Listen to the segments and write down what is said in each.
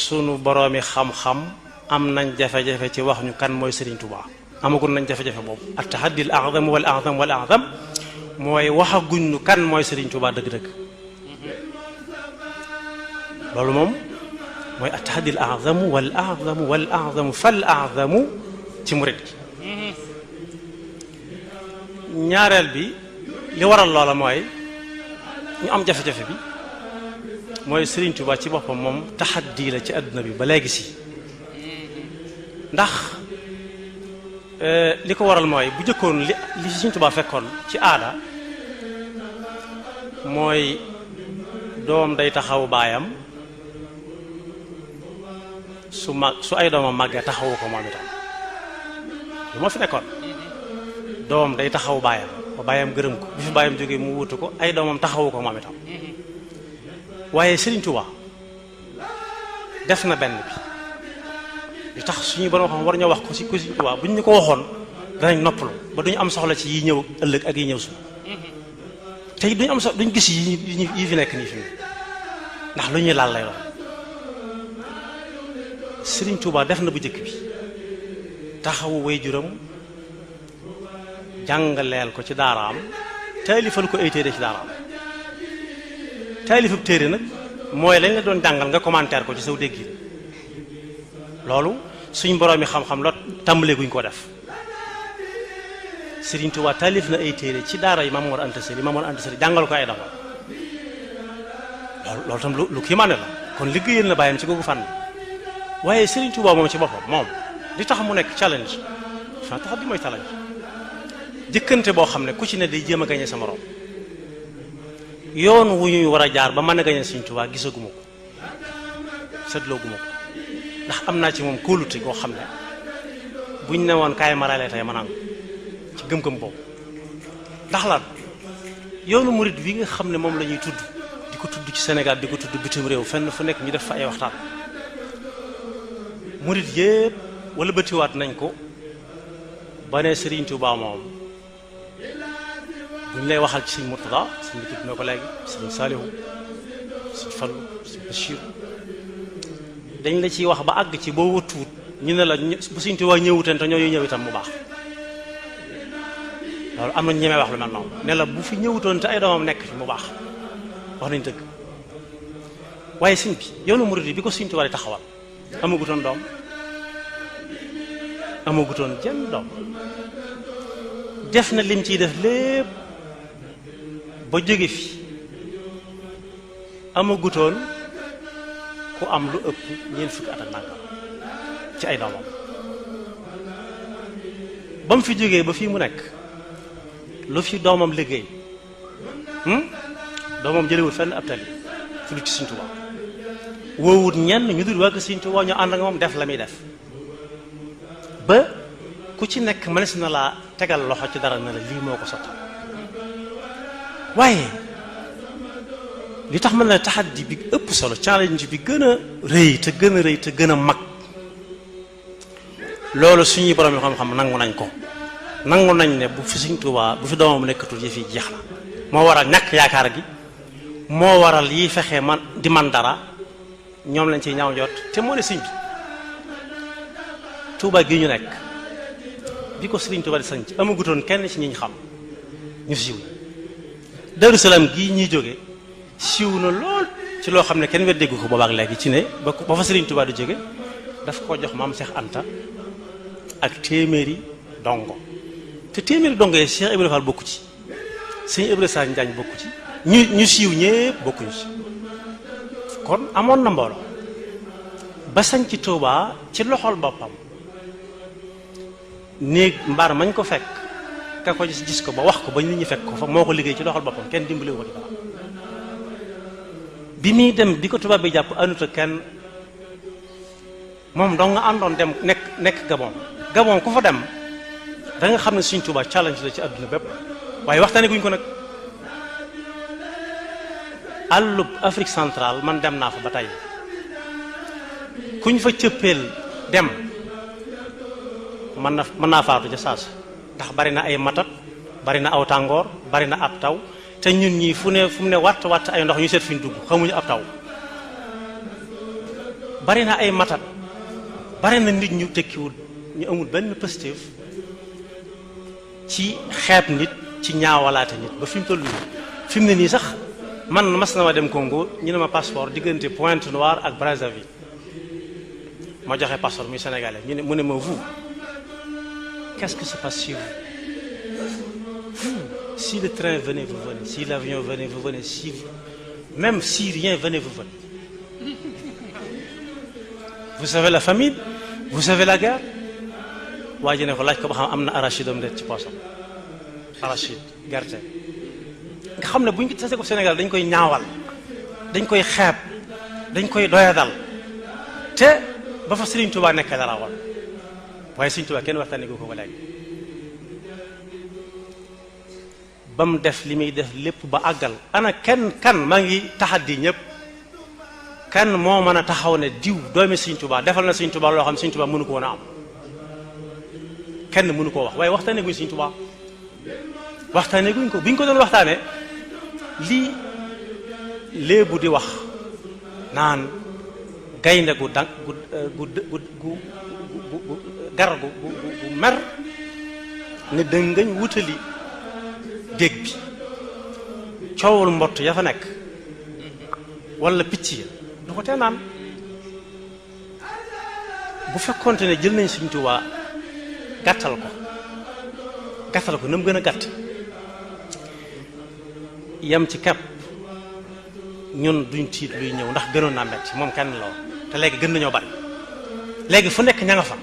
sunu boroomi xam-xam am nañ jafe-jafe ci wax ñu kan mooy Serigne Touba amagul nañ jafe-jafe boobu at tahaddi al a'zam wal a'zam wal a'zam mooy waxaguñ ñu kan mooy Serigne Touba dëgg-dëgg loolu moom mooy at tahaddi al a'zam wal a'zam wal a'zam fal a'zam ci murid ñaareel bi li waral loola mooy ñu am jafe-jafe bi mooy Serigne Touba ci boppam moom taxaddi la ci àdduna bi ba léegi si ndax li ko waral mooy bu jëkkoon li Serigne Touba fekkoon ci aada mooy doom day taxaw baayam su ay doomam màggee taxawu ko moom itam lu moo fi nekkoon doom day taxaw baayam ba baayam gërëm ko bi fi baayam jógee mu wutu ko ay doomam taxawu ko moom itam waaye Serigne Touba def na benn bi li tax suñu borom xam war ñoo wax ko ci Serigne Touba buñ ñu ko waxoon danañ noppalu ba duñu am soxla ci yi ñëw ëllëg ak yi ñëw suñu te duñu am soxla duñ gis yi fi nekk nii fi ndax lu ñuy laal lay doon Serigne Touba def na bu njëkk bi taxawu waajuram jàngaleel ko ci daaraam taalifal ko ay téere ci daaraam taalifab téere nag mooy lañ la doon jàngal nga commentaire ko ci saw dégg loolu suñ borom mi xam-xam la tàmbalee guñ ko def Serigne Touba taalif na ay téere ci daara yi Maam Mor Anta Sali jàngal ko ay dama loolu tam lu kii maane la kon liggéeyal na bàyyam ci googu fànn waaye Serigne Touba moom ci boppam moom li tax mu nekk challenge fa tax di mooy challenge jëkkante boo xam ne ku ci ne day jéem a gañe sa morom yoon wu ñuy war a jaar ba mën a gañe Serigne Touba gisaguma ko seetlooguma ko ndax am naa ci moom kóolute goo xam ne buñ ne woon kaay marale tey manaan ci gëm-gëm boobu ndax lan yoonu murid wi nga xam ne moom la ñuy tudd di ko tudd ci Sénégal di ko tudd bitim réew fenn fu nekk ñu def fa ay waxtaan murid yépp wala bëtiwaat nañ ko ba ne Serigne Touba moom buñ lay waxal ci Serigne Mourtada Serigne bi tudd na ko léegi Serigne Saliou Serigne Fallou Serigne Bachir dañ la ciy wax ba àgg ci boo wëtuwut ñu ne la bu Serigne Touba ñëwuteen te ñooñu ñëw itam mu baax loolu am na ñemee wax lu mel noonu ne la bu fi ñëwutoon te ay doomam nekk fi mu baax wax nañ dëgg waaye Serigne bi yoonu murid bi ko Serigne Touba di taxawal amagutoon doom amagutoon jenn doom def na lim ciy def lépp ba jóge fi amagutoon ku am lu ëpp ñeent fukki at ak nangam ci ay doomam ba mu fi jógee ba fii mu nekk lu fi doomam liggéey doomam jëlewul fenn ab tali fu lu ci Serigne Touba woowut ñenn ñu dul wàgg Serigne Touba ñu ànd ak moom def la muy def ba ku ci nekk mënees na laa tegal loxo ci dara na la lii moo ko sotti waaye li tax mën na taxaddi bi ëpp solo challenge bi gën a rëy te gën a mag loolu suñuy borom yi xam-xam nangu nañ ko nangu nañ ne bu fi Serigne Touba bu fi doomam nekkatul yëf yi jeex na moo waral ñàkk yaakaar gi moo waral yi fexe man di man dara ñoom lañ ciy ñaaw jot te moo ne Serigne bi Touba gi ñu nekk bi ko Serigne Touba di sanc amagutoon kenn ci ñi ñu xam ñu siiw Darou Salaam gii ñuy jóge siiw na lool ci loo xam ne kenn weddegu ko boobaak léegi ci ne ba fa Serigne Touba di jóge daf ko jox maam Cheikh Anta ak téeméeri dongo te téeméeri dongo yi Cheikh Ibrahima Fall bokku ci Serigne Ibrahima Sall Njaañ bokku ci ñu siiw ñépp bokkuñu ci kon amoon na mbooloo ba sanc Touba ci loxol boppam néeg mbaar mañ ko fekk ka ko gis ko ba wax ko ba nit ñi fekk ko fa moo ko liggéey ci loxol boppam kenn dimbali ko ci dara bi muy dem bi ko tubaab bi jàpp anuta kenn moom dong nga àndoon dem nekk Gabon ku fa dem da nga xam ne Serigne Touba challenge la ci àdduna bépp waaye waxtaane guñ ko nag àllub Afrique centrale man dem naa fa ba tey kuñ fa cëppeel dem mën naa faatu ca saas ndax bari na ay matat bari na aw tàngoor bari na ab taw te ñun ñii fu mu ne watt ay ndox ñu seet fi ñu dugg xamuñu ab taw bari na ay matat bari na nit ñu tekkiwul ñu amul benn positif ci xeeb nit ci ñaawalaate nit ba fi mu toll nii fi mu ne nii sax man mas na ma dem Congo ñu ne ma passeport diggante Pointe-Noire ak Brazzaville ma joxe passeport muy sénégalais ñu ne mu ne ma vous qu'est-ce que se passe chez vous si le train venait vous venez si l'avion venait vous venez si même si rien venait vous venez vous savez la famine vous savez la guerre waa ji ne ko laaj ko ba xam am na arachide am ci poosam arachide gerte nga xam ne bu ñu tasee ko Sénégal dañ koy ñaawal dañ koy xeeb dañ koy doyadal te ba fa Serigne Touba nekk dara woon waaye Serigne Touba kenn waxtaanee ko ba léegi ba mu def li muy def lépp ba àggal ana kan maa ngi taxaddi ñëpp kan moo mën a taxaw ne diw doomi Serigne Touba defal na Serigne Touba loo xam Serigne Touba mënu ko woon a am kenn mënu koo wax waaye waxtaanee guñ Serigne Touba waxtaanee guñ ko bi ñu ko doon waxtaanee lii léebu di wax naan gaynde gu dang gu gar gu mer ne dëngañ wutali dégg bi coowul mbott ya fa nekk wala picc ya du ko tee naan bu fekkonte ne jël nañ Sëriñ Tuubaa gàttal ko na mu gën a gàtt yam ci kepp ñun duñ tiit luy ñëw ndax gënoon naa metti moom kenn la woon te léegi gën nañoo bari léegi fu nekk ña nga fa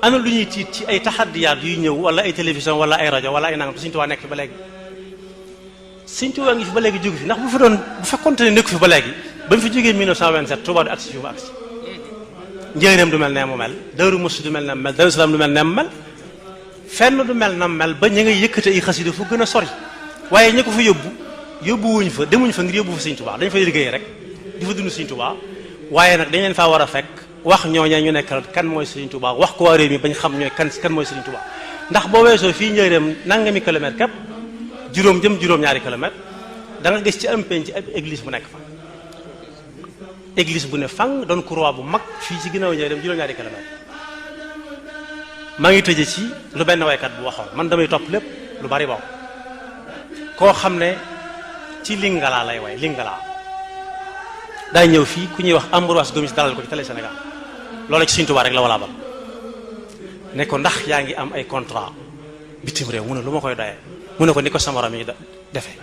ana lu ñuy tiit ci ay taxaddiyaat yuy ñëw wala ay télévision wala ay rajo wala ay nangam te Sëriñ Tuubaa nekk fi ba léegi Sëriñ Tuubaa ngi fi ba léegi jógu fi ndax bu fekkonte ne nekku fi ba léegi ba mu fi jógee 1927 Tuubaa du agsi fi mu agsi njëriñam du mel ne mu mel Daaru Muxti du mel ne mu mel Daaru Salaam du mel ne mu mel fenn du mel na mel ba ña ngay yëkkate ay xasida fu gën a sori waaye ña ko fa yóbbu wuñ fa demuñ fa ngir yóbbu fa Sëriñ Tuubaa dañ fay liggéey rek di fa dund Sëriñ Tuubaa waaye nag dañ leen faa war a fekk wax ñooñee ñu nekkal kan mooy Sëriñ Tuubaa wax ko waa réew mi bañ xam ñooy kan mooy Sëriñ Tuubaa ndax boo weesoo fii njëriñam nangami kilomètre képp juróom-ñaari kilomètre da nga gis ci am penc ci église bu nekk fa église bu ne fang doon croix bu mag fii ci ginnaaw njëriñam juróom-ñaari kilomètre maa ngi tëje ci lu benn waykat bu waxoon man damay topp lépp lu bari bokk koo xam ne ci Lingala lay way Lingala daa ñëw fii ku ñuy wax Ambroise Gomis dalal ko ci télé Sénégal loolu ci Sëriñ Tuubaa rek la wala bal ne ko ndax yaa ngi am ay contrat bitim réew mu ne lu ma koy doyee mu ne ko ni ko sama ram yi defee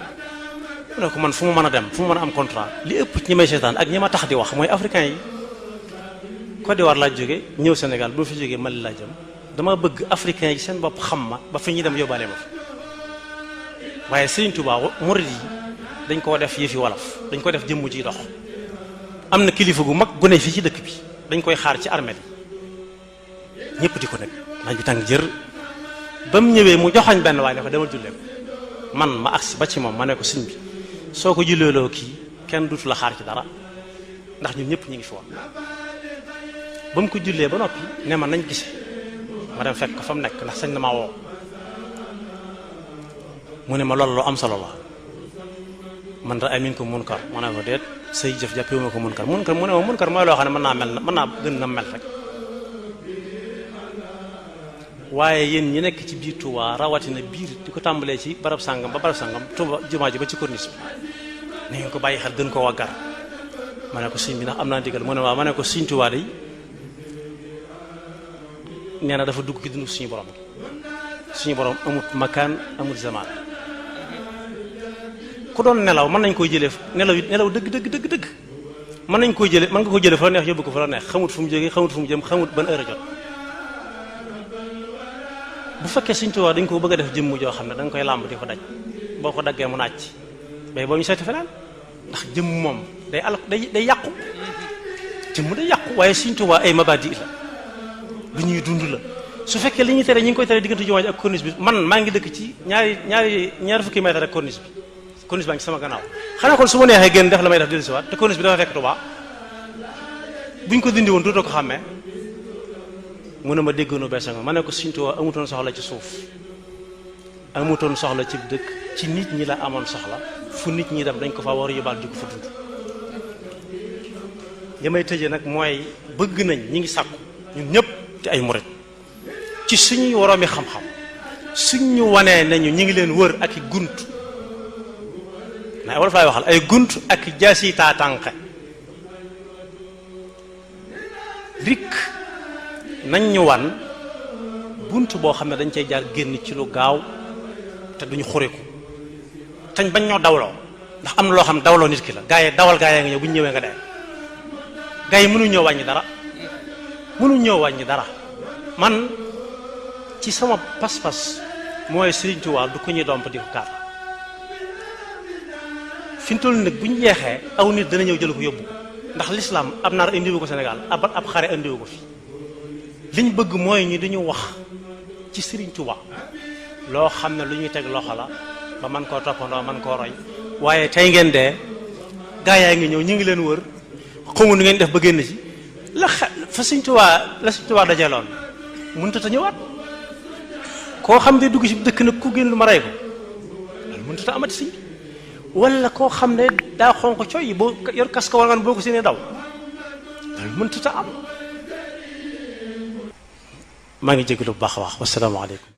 mu ne ko man fu mu mën a dem fu mu mën a am contrat li ëpp ci ñi may seetaan ak ñi ma tax di wax mooy africain yi Côte d'Ivoire laa jóge ñëw Sénégal bu fi jógee Mali laa jëm dama bëgg africain yi seen bopp xam ma ba fi ñuy dem yóbbaale ma fa waaye Sëriñ Tuubaa murid yi dañ koo def yëfi wolof dañ ko def jëmm ciy dox am na kilifa gu mag gu ne fii ci dëkk bi dañ koy xaar ci armée bi ñëpp di ko nekk naaj bi tàng jër ba mu ñëwee mu joxañ benn waaye ne ko demal jullee ko man ma agsi ba ci moom ma ne ko sëñ bi soo ko julleeloo kii kenn duutu la xaar ci dara ndax ñun ñëpp ñu ngi fi woon ba mu ko jullee ba noppi ne ma nañ gise ma dem fekk ko fa mu nekk ndax sañ na maa woo mu ne ma loolu lu am solo la man ra amin ko munkar ma ne ko déet say jëf jàppee ma ko munkar mu ne ma munkar mooy loo xam ne mën naa gën na mel rek waaye yéen ñi nekk ci biir Touba rawatina biir di ko tàmbalee ci barab sàngam ba barab sàngam Touba jumaa ji ba ci corniche bi ni ngeen ko bàyyi xel gën ko waggar ma ne ko sëñ bi ndax am naa ndigal mu ne waaw ma ne ko sëñ Touba day nee na dafa dugg ci dund suñu borom amut makaan amut zamaan ku doon nelaw mën nañ koy jëlee nelaw dëgg mën nañ koy jëlee mën nga ko jëlee fa la neex yóbbu ko fa la neex xamut fu mu jógee xamut fu mu jëm xamut ban heure a jot bu fekkee Sëriñ Tuubaa dañ ko bëgg a def jëmm joo xam ne da nga koy làmb di ko daj boo ko daggee mu naaj bay boo ñu seeti feneen ndax jëmm moom day yàqu jëmm day yàqu waaye Sëriñ Tuubaa ay mabadi la lu ñuy dund la su fekkee li ñuy tere ñi ngi koy tere diggante jumaa ji ak corniche bi man maa ngi dëkk ci ñaari fukki mètre ak corniche baa ngi ci sama gannaaw xanaa kon su ma neexee génn def la may def dellusiwaat te corniche bi dafa fekk Tuubaa buñ ko dindi woon dootoo ko xàmmee mu ne ma déggoonu besanga ma ne ko Sëriñ Tuubaa amutoon soxla ci suuf amutoon soxla ci dëkk ci nit ñi la amoon soxla fu nit ñi dem dañ ko fa war a yóbbaal di ko fa dund yamay tëje nag mooy bëgg nañ ñi ngi sàkku ñun ñëpp te ay murit ci suñuy woroomi xam-xam suñ ñu wanee nañu ñi ngi leen wër ak i gunt na wala fay waxal ay gunt ak jaasi taatànqe rik nañ ñu wan bunt boo xam ne dañ cay jaar génn ci lu gaaw te duñu xuriku tañ bañ ñoo dawloo ndax am na loo xam dawloo nit ki la gaa yi dawal gaa yi nga ñëw bu ñu ñëwee nga dee gaa yi mënuñ ñoo wàññi dara mënuñ ñoo wàññi dara man ci sama pas-pas mooy Sëriñ Tuubaa du ko ñuy domp di ko kaar fi mu toll nag bu ñu jeexee aw nit dana ñëw jël ko yóbbu ko ndax l'islam ab naar indiwu ko Sénégal ab xare indiwu ko fi liñ bëgg mooy ñi duñu wax ci Sëriñ Tuubaa loo xam ne lu ñuy teg loxo la ba man koo toppandoo man koo roy waaye tey ngeen dee gaa yaa ngi ñëw ñu ngi leen wër xamu nu ngeen def ba génn ci la fa Sëriñ Tuubaa dajeeloon mënut a ñëwaat koo xam ne dugg ci dëkk nag ku génn lu ma rey ko loolu mënut a amati si wala koo xam ne daa xonq coy boo yor casque war nga boo ko séenee daw loolu mënut a am. maa ngi jégalu bu baax a wax wasalaamaaleykum.